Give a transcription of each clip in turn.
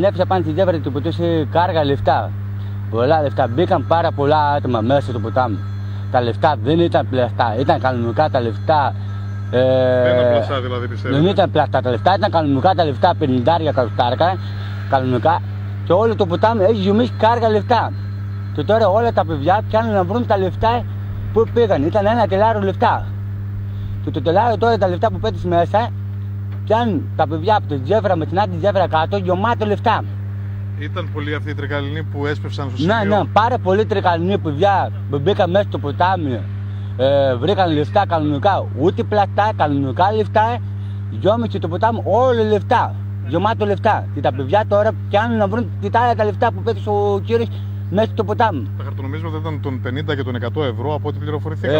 Έφυγε πάνω στη γέφυρα του ποτέ κάργα λεφτά. Πολλά λεφτά. Μπήκαν πάρα πολλά άτομα μέσα στο ποτάμι. Τα λεφτά δεν ήταν πλαστά, ήταν κανονικά τα λεφτά. Δεν ήταν πλαστά δηλαδή, πιστεύω. Δεν ήταν πλαστά τα λεφτά, ήταν κανονικά τα λεφτά, 50 καροστάρικα, κανονικά. Και όλο το ποτάμι έχει ζουμίσει κάργα λεφτά. Και τώρα όλα τα παιδιά πιάνουν να βρουν τα λεφτά που πήγαν. Ήταν ένα τελάριο λεφτά. Και το τελάριο τώρα τα λεφτά που πέτυχε μέσα, πιάνουν τα παιδιά από τη γέφυρα με την άλλη γέφυρα κάτω, γεμάτο λεφτά. Ήταν πολλοί αυτοί οι τρικαλινοί που έσπευσαν στο σημείο. Ναι, πάρα πολλοί τρικαλινοί παιδιά που μπήκαν μέσα στο ποτάμι, βρήκαν λεφτά κανονικά. Ούτε πλαστά, κανονικά λεφτά. Γιόμισε το ποτάμι όλο λεφτά. Γεμάτο λεφτά. Και τα παιδιά τώρα πιάνουν να βρουν τα λεφτά που πέτυχε ο κύριος μέσα στο ποτάμι. Τα χαρτονομίσματα ήταν των 50 και των 100 ευρώ από ό,τι πληροφορηθήκαμε.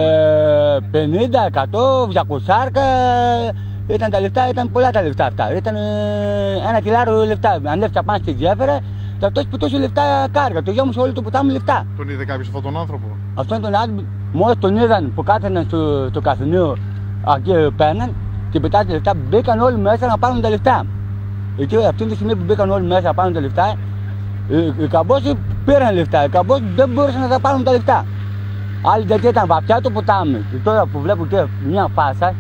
50, 100, 200. Ήταν τα λεφτά, ήταν πολλά τα λεφτά αυτά. Ήταν ένα κιλάριο λεφτά. Ανέβηκα πάνω στη γέφυρα, και αυτός που τόσε λεφτά κάργα. Το γέμισε όλο το ποτάμι λεφτά. Τον είδε κάποιος αυτόν τον άνθρωπο? Αυτόν τον άνθρωπο, μόλις τον είδαν που κάθεναν στο καφενείο, εκεί παίρναν και πετάνε τα λεφτά, μπήκαν όλοι μέσα να πάρουν τα λεφτά. Εκεί αυτή τη στιγμή που μπήκαν όλοι μέσα να πάρουν τα λεφτά, οι καμπόσοι πήραν λεφτά. Οι καμπόσοι δεν μπορούσαν να τα πάρουν τα λεφτά. Άλλοι γιατί ήταν βαθιά το ποτάμι. Και τώρα που βλέπω και μια φάσα,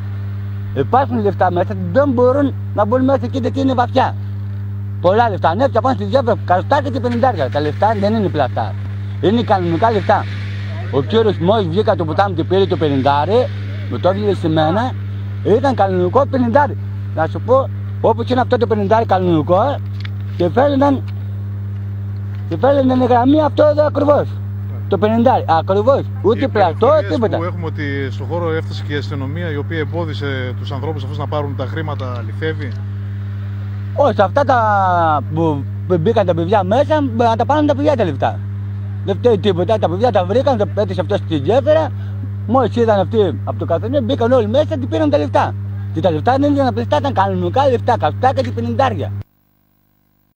υπάρχουν λεφτά μέσα, δεν μπορούν να μπουν μέσα εκεί γιατί είναι βαθιά. Πολλά λεφτά. Ανέβηκα πάνω στη γέφυρα, καροστάκια και 50. Τα λεφτά δεν είναι πλαστά. Είναι κανονικά λεφτά. Ο κύριος μόλις βγήκα το ποτάμι και πήρε το 50, με το έβλεπε σε μένα, ήταν κανονικό 50. Να σου πω, όπως είναι αυτό το 50 κανονικό, και φέρναν γραμμή αυτό εδώ ακριβώς. Το 50, ακριβώς, ούτε πλατό, τίποτα. Που έχουμε ότι στον χώρο έφτασε και η αστυνομία η οποία εμπόδισε τους ανθρώπους αυτούς να πάρουν τα χρήματα, αληθεύει? Όχι, αυτά τα που μπήκαν τα παιδιά μέσα, να τα πάρουν τα παιδιά τα λεφτά. Δεν φταίει τίποτα, τα παιδιά τα βρήκαν, τα πέτυχε αυτό στη γέφυρα. Μόλις είδαν αυτοί από το καφενείο, μπήκαν όλοι μέσα και πήραν τα λεφτά. Και τα λεφτά δεν ήταν πλαστά, ήταν κανονικά λεφτά, καυτά και 50.